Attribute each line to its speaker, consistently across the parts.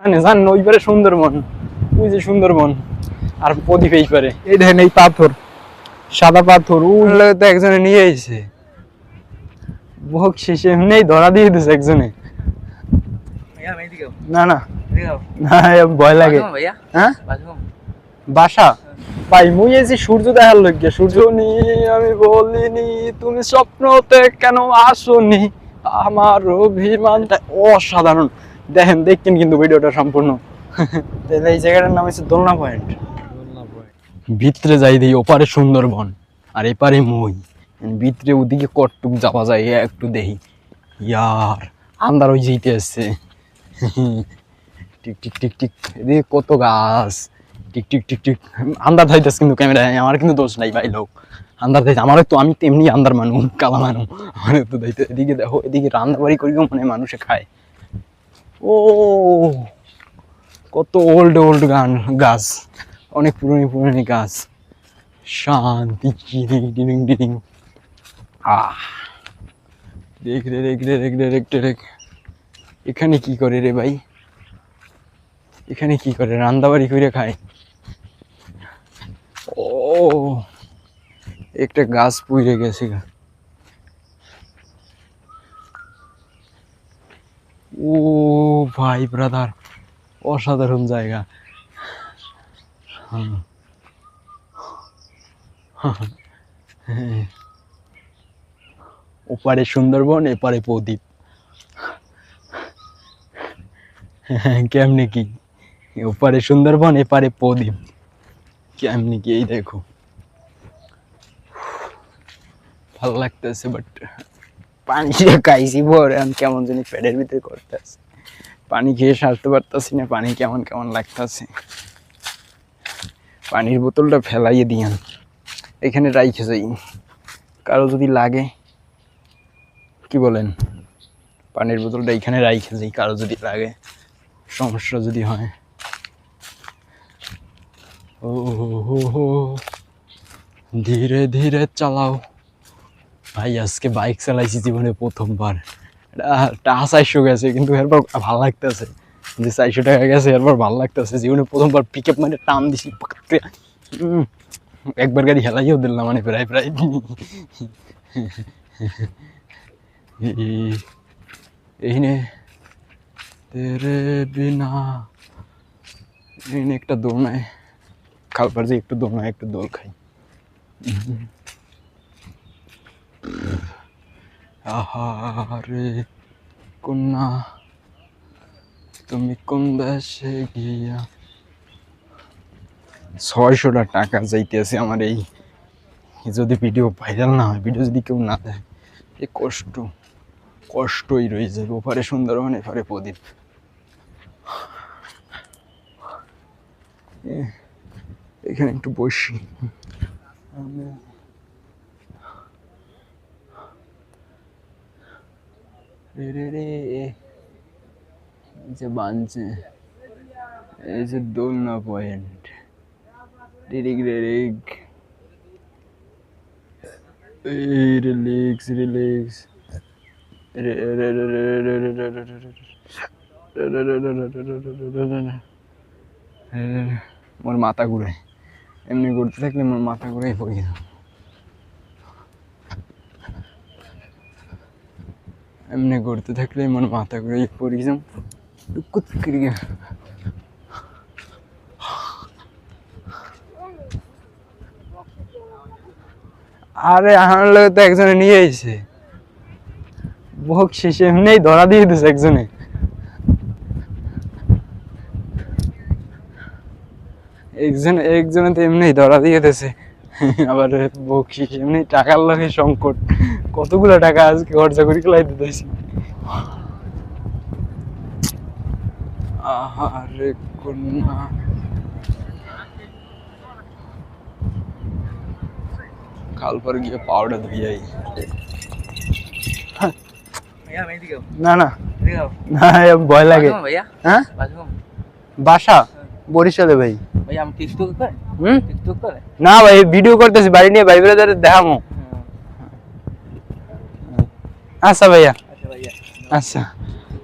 Speaker 1: মানে জানেন ওই পারে সুন্দরবন, ওই যে সুন্দরবন, আর প্রদীপ এই পারে। এই দেখেন এই পাথর, সাদা পাথর, ওই তো একজনে নিয়ে এসেছে বকশিস, এমনি ধরা দিয়ে দিছে একজনে। না না না, ভয় লাগে। হ্যাঁ বাসা ভাই, মুই এই যে সূর্য দেখার লইগে, সূর্য নিয়ে আমি বলিনি তুমি স্বপ্নতে কেন আসনি, আমার অভিমানটা অসাধারণ। দেখেন দেখেন কিন্তু ভিডিওটা সম্পূর্ণ। তাহলে এই জায়গাটার নাম হচ্ছে দোলনা পয়েন্ট। ভিতরে যাই দিই, ওপারে সুন্দরবন আর এপারে মই। ভিতরে ওদিকে কটটুক যাওয়া যায় একটু দেখি। ইয়ার আন্দার ওই যেতে আসছে। টিক টিক টিক টিক, এদিকে কত গাছ, টিক টিক টিক টিক। আন্দার ধাইতেছে কিন্তু ক্যামেরায়, আমার কিন্তু দোষ নাই ভাই, লোক আন্দার ধাইতে। আমার তো আমি তো এমনি আন্দার মানুষ, কালা মানুষ, আমার তো ধাইতে। এদিকে দেখো, এদিকে রান্না বাড়ি করিও মানে মানুষে খায়। ও কত ওল্ড ওল্ড গাছ, অনেক পুরনো পুরনো গাছ। শান্তি ডিরিং ডিরিং। আহ দেখ রে দেখ রে দেখ রে দেখ রে দেখ। এখানে কি করে রে ভাই, এখানে কি করে? রান্দাবাড়ি করে খায়। ও একটা গাছ পুড়ে গেছে। ও ভাই ব্রাদার, অসাধারণ জায়গা। ওপারে সুন্দরবন, এপারে প্রদীপ। কেমনি কি? ওপারে সুন্দরবন, এপারে প্রদীপ, কেমনি কি? এই দেখো, ভালো লাগতেছে, বাট পানি খাইছি পরে কেমন জানি পেটের ভিতরে করতেছে। পানি খেয়ে সারতে পারতাছি না, পানি কেমন কেমন লাগতেছে। পানির বোতলটা ফেলাইয়ে দিয়ান, এখানে রাইখে যাই, কারো যদি লাগে। কি বলেন? পানির বোতলটা এখানে রাইখে যাই, কারো যদি লাগে, সমস্যা যদি হয়। ও হো, ধীরে ধীরে চালাও ভাই। আজকে বাইক চালাইছি জীবনে প্রথমবার। এটা 400 গেছে, কিন্তু এরপর ভালো লাগতেছে যে 400 টাকা গেছে, এরপর ভালো লাগতেছে। জীবনে প্রথমবার পিক আপ মানে টান দিছি, একবার গাড়ি হেলাইও দিলাম মানে প্রায় প্রায়। এইনে তেরে বিনা, এইনে একটা দোল নাই, খালপার যে একটু দোল নাই, একটু দোল খাই। আহারে কন্যা তুমি কোন দেশে গিয়া। 600 টাকা যাইতেছে আমার এই, যদি ভিডিও ভাইরাল না হয়, ভিডিও যদি কেউ না দেয়, এই কষ্টই রয়ে যাবে। ওপারে সুন্দরবন, এপারে প্রদীপ। এখানে একটু বসি। রে যে বানছে, এই যে দোলনা পয়েন্ট। Relic relics relics. মোর মাথা ঘুরায়, এমনি ঘুরতে থাকলে মোর মাথা ঘুরাই পড়ি না। এমনি ঘুরতে থাকলে মোর মাথা ঘুরাই পড়ি যাম। আরে আমার লোক তো একজনে নিয়ে এসেছে বকশিস, এমনি ধরা দিয়ে দিছে একজনে। একজনে তো এমনি ধরা দিয়ে দিছে, আবার বকশিস এমনি। টাকার লাগে সংকট, কতগুলো টাকা আজকে খরচা করে খেলাই দিতেছি। আহারে কন্যা, খালপার গিয়ে পাউডার ধুয়ে আই। না না না, ভয় লাগে। হ্যাঁ বাসা বরিশালে ভাই। না ভাই, ভিডিও করতেছি বাড়ি নিয়ে, ভাই ব্রাদার দেখামো। আচ্ছা ভাইয়া, আচ্ছা।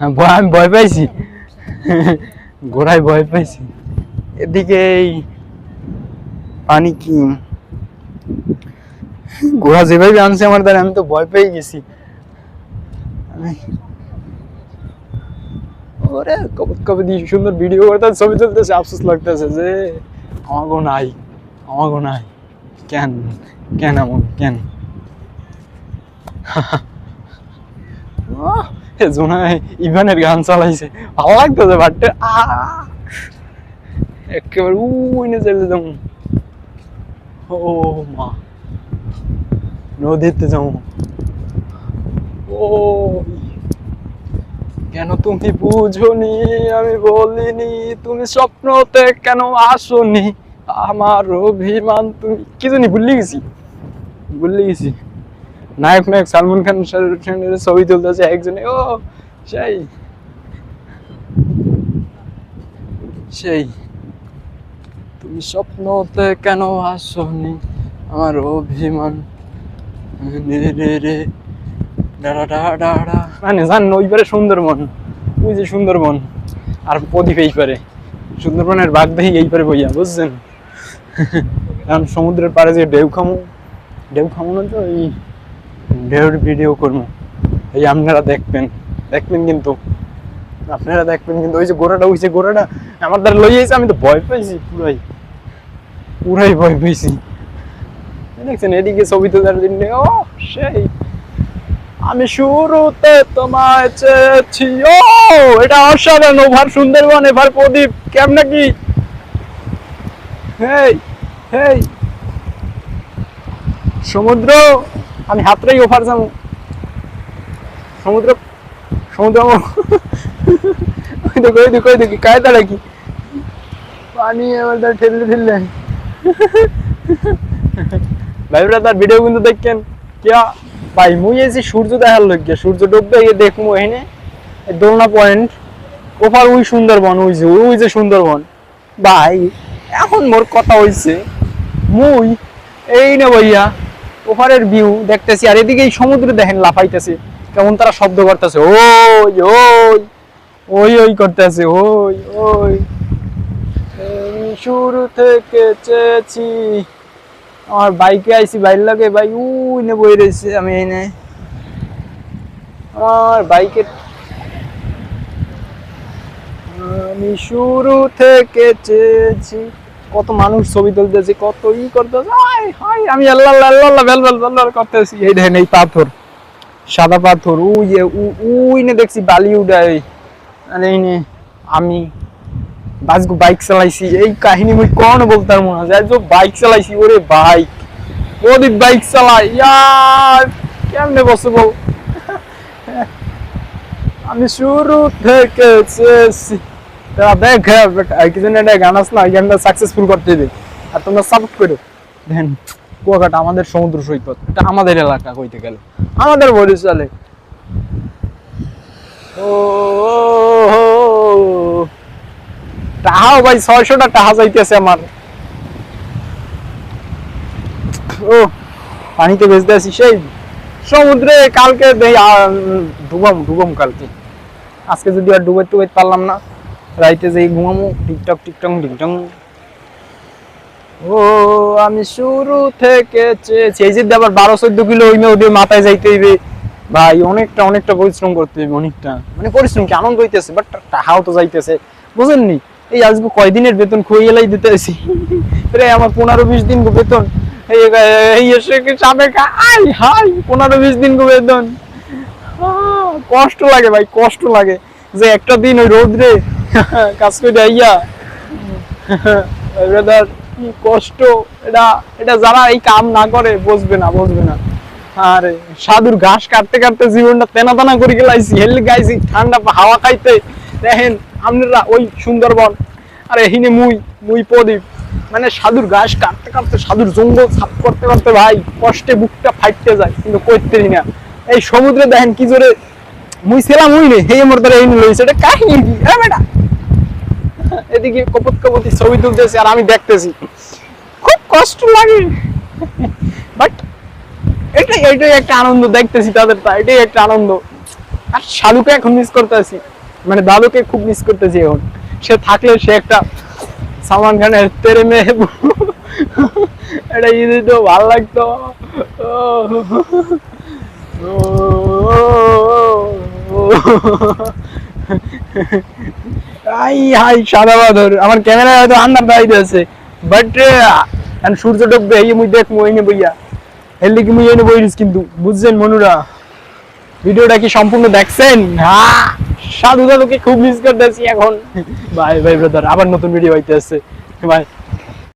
Speaker 1: আমি ভয় পাইছি, ঘোড়ায় ভয় পাইছি। এদিকে এই পানি কি ঘোড়া যেভাবে আনছে আমার দ্বারা, আমি তো ভয় পেয়ে গেছি। ওরে কবে কবে দিয়ে সুন্দর ভিডিও করতে ছবি তুলতেছে, আফসোস লাগতেছে যে আমাগো নাই, আমাগো নাই। কেন কেন এমন কেন? জোনায় ইভানের গান চালাইছে, ভালো লাগতেছে বাট একেবারে উইনে চলে যাবো। ও মা, নদীতে যাবো। ও কেন তুমি বুঝোনি, আমি বলিনি, তুমি স্বপ্নতে কেন আসোনি, আমার অভিমান তুমি কি জানি ভুলে গেছি, ভুলে গেছি। নায়ক নায়ক সালমান খান ছবি তুলতেছে একজনে, ও সেই সেই তুমি স্বপ্নতে কেন আসোনি, আমার অভিমান মানে জান ওই পারে সুন্দরবন, ওই যে সুন্দরবন আর প্রদীপ এই পারে, সুন্দরবনের বাঘ দেখি এই পারে বইয়া, বুঝছেন? কারণ সমুদ্রের পাড়ে যে ঢেউ খামো, ঢেউ খামো না তো, এই ঢেউর ভিডিও করবো। এই আপনারা দেখবেন, দেখবেন কিন্তু আপনারা দেখবেন কিন্তু। ওই যে গোড়াটা, ওই যে গোড়াটা আমার দ্বারা লই যাইছে, আমি তো ভয় পাইছি, পুরাই পুরাই ভয় পাইছি। দেখছেন এদিকে ছবি তোলার জন্য, ও সেই আমি শুরুতে তোমায় চেয়েছি। ও এটা অসাধারণ, ওভার সুন্দরবন, এভার প্রদীপ কেমন কি? হেই হেই সমুদ্র, আমি হাতটাই ওভার যাবো সমুদ্র, সমুদ্র ওই দেখো ওই দেখো ওই দেখি কায়দাটা কি পানি আমার তার ঠেললে ঠেললে। ভাই তার ভিডিও কিন্তু দেখেন কিয়া ভাই, মুই এই যে সূর্য দেখার লগে, সূর্য ডুববে গিয়ে দেখবো এখানে দোলনা পয়েন্ট ওপার, ওই সুন্দরবন, ওই যে সুন্দরবন ভাই। এখন মোর কথা হইছে মুই এই না ভাইয়া ওপারের ভিউ দেখতেছি, আর এদিকে এই সমুদ্র দেখেন লাফাইতেছে, কেমন তারা শব্দ করতেছে, ওই ওই ওই ওই করতেছে, ওই ওই শুরু থেকে চেয়েছি। আমার বাইকে আইছি, বাইর লাগে ভাই উই নে বই রয়েছে, আমি এই নে আমার বাইকের, আমি শুরু থেকে চেয়েছি। কত মানুষ ছবি তুলতেছে, কত ই করতেছে, আমি আল্লাহ আল্লাহ বেল বেল বেল করতেছি। এই দেখেন এই পাথর, সাদা পাথর, উই যে উই নে দেখছি বালি উড়াই, আর এই নে আমি বাসগু বাইক চালাইছি। এই কাহিনী মুই কোন বলতাম না, যাই তো বাইক চালাইছি, ওরে বাইক প্রদীপ বাইক চালাই, ইয়ার কেমনে বসে বল। আমি শুরু থেকে চেয়েছি। তারা দেখ কি যেন একটা গান আছে না, এই গানটা সাকসেসফুল করতে হবে, আর তোমরা সাপোর্ট করো। দেখেন কুয়াকাটা আমাদের সমুদ্র সৈকত, এটা আমাদের এলাকা, কইতে গেলে আমাদের বরিশালে। ও টাহাও ভাই 600টা টাহা যাইতেছে আমার। ও পানিতে ভেজতে আছি সেই সমুদ্রে, কালকে ডুবাম কালকে, আজকে যদি আর ডুবাইতে পারলাম না, রাইতে যাই ঘুমামো, টিকটক টিকটক টিকটক। ও আমি শুরু থেকে চেয়েছি, এই যে আবার 12-14 কিলো ওই ওদের মাথায় যাইতে হইবে ভাই, অনেকটা অনেকটা পরিশ্রম করতে হইবে, অনেকটা মানে পরিশ্রম কি আনন্দ হইতেছে, বাট টাকাও তো যাইতেছে, বুঝেননি? এই আজকে কয়দিনের বেতন খুঁয়ে এলাই দিতে আসি, প্রায় আমার 15-20 দিন বেতন, এই এসে চাপে হাই 15-20 দিন বেতন। কষ্ট লাগে ভাই, কষ্ট লাগে যে একটা দিন ওই রোদ্রে কাজ করে আইয়া, ব্রাদার কি কষ্ট। এটা এটা যারা এই কাম না করে বুঝবে না, বুঝবে না। আর সাধুর ঘাস কাটতে কাটতে জীবনটা তেনা তেনা করে গেলাইছি, হেলে গাইছি ঠান্ডা হাওয়া খাইতে। দেখেন আপনারা ওই সুন্দরবন, আর এহিনে মুই প্রদীপ, মানে সাধুর ঘাস কাটতে কাটতে, সাধুর জঙ্গল সাফ করতে করতে ভাই কষ্টে বুকটা ফাইটতে যায়, কিন্তু করতে না। এই সমুদ্রে দেখেন কি জোরে মুই ছিলাম, মুই নে হে মোর দ্বারা এই লইছে, এটা কাহিনী কি বেটা? এদিকে কপত কপতি ছবি তুলতেছি আর আমি দেখতেছি, খুব কষ্ট লাগে, বাট এটাই একটা আনন্দ, দেখতেছি তাদের, এটাই একটা আনন্দ। আর শালুকে এখন মিস করতেছি, মানে দাদুকে খুব মিস করতেছি এখন, সে থাকলে সে একটা সালমান খানের তেরে মেহবুব এটা ঈদে তো ভালো লাগতো। হাই সাদা বাদর আমার ক্যামেরা হয়তো আন্দার দাঁড়িয়ে আছে বাট সূর্য ডুববে এই মুই দেখ মই নে বইয়া এর লিগে মুই এনে বইরিস কিন্তু বুঝছেন মনুরা ভিডিওটা কি সম্পূর্ণ দেখছেন? হ্যাঁ সাধু দাদুকে খুব মিস করতেছি এখন। বাই বাই ব্রাদার, আবার নতুন ভিডিও হইতে আছে। বাই।